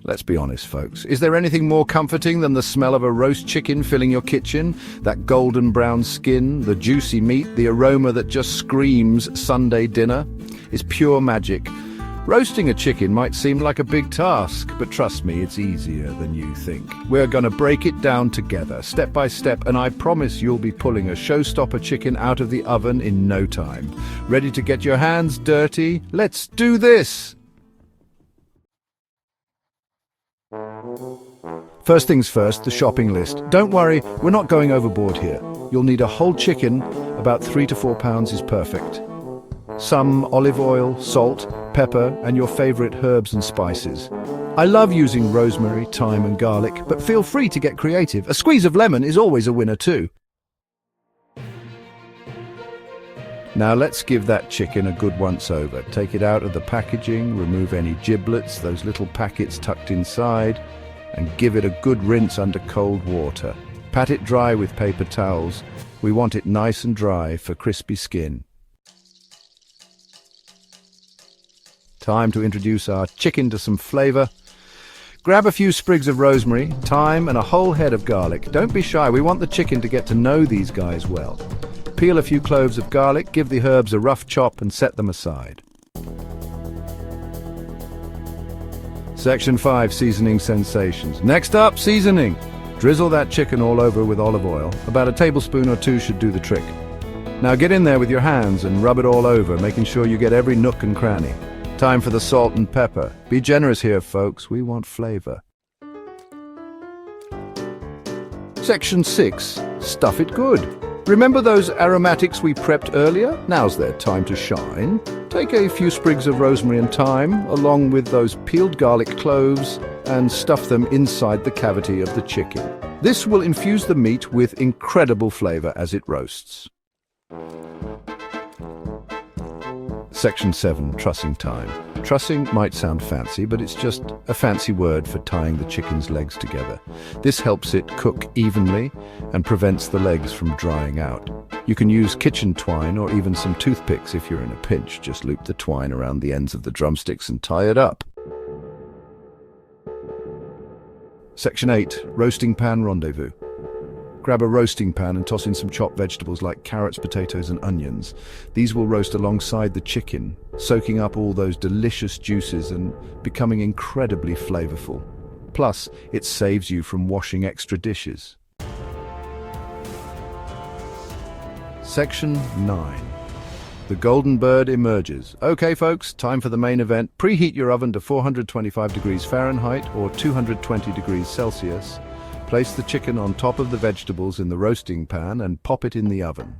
Let's be honest, folks. Is there anything more comforting than the smell of a roast chicken filling your kitchen? That golden brown skin, the juicy meat, the aroma that just screams Sunday dinner? It's pure magic. Roasting a chicken might seem like a big task, but trust me, it's easier than you think. We're gonna break it down together, step by step, and I promise you'll be pulling a showstopper chicken out of the oven in no time. Ready to get your hands dirty? Let's do this! First things first, the shopping list. Don't worry, we're not going overboard here. You'll need a whole chicken, about 3 to 4 pounds is perfect. Some olive oil, salt, pepper, and your favorite herbs and spices. I love using rosemary, thyme, and garlic, but feel free to get creative. A squeeze of lemon is always a winner too. Now let's give that chicken a good once-over. Take it out of the packaging, remove any giblets, those little packets tucked inside, and give it a good rinse under cold water. Pat it dry with paper towels. We want it nice and dry for crispy skin. Time to introduce our chicken to some flavor. Grab a few sprigs of rosemary, thyme, and a whole head of garlic. Don't be shy, we want the chicken to get to know these guys well. Peel a few cloves of garlic, give the herbs a rough chop and set them aside. Section 5, Seasoning Sensations. Next up, seasoning. Drizzle that chicken all over with olive oil. About a tablespoon or two should do the trick. Now get in there with your hands and rub it all over, making sure you get every nook and cranny. Time for the salt and pepper. Be generous here, folks. We want flavor. Section 6, Stuff it good. Remember those aromatics we prepped earlier? Now's their time to shine. Take a few sprigs of rosemary and thyme, along with those peeled garlic cloves, and stuff them inside the cavity of the chicken. This will infuse the meat with incredible flavor as it roasts. Section 7, Trussing time. Trussing might sound fancy, but it's just a fancy word for tying the chicken's legs together. This helps it cook evenly and prevents the legs from drying out. You can use kitchen twine or even some toothpicks if you're in a pinch. Just loop the twine around the ends of the drumsticks and tie it up. Section 8, Roasting pan rendezvous. Grab a roasting pan and toss in some chopped vegetables like carrots, potatoes, and onions. These will roast alongside the chicken, soaking up all those delicious juices and becoming incredibly flavorful. Plus, it saves you from washing extra dishes. Section 9. The golden bird emerges. Okay, folks, time for the main event. Preheat your oven to 425 degrees Fahrenheit or 220 degrees Celsius. Place the chicken on top of the vegetables in the roasting pan and pop it in the oven.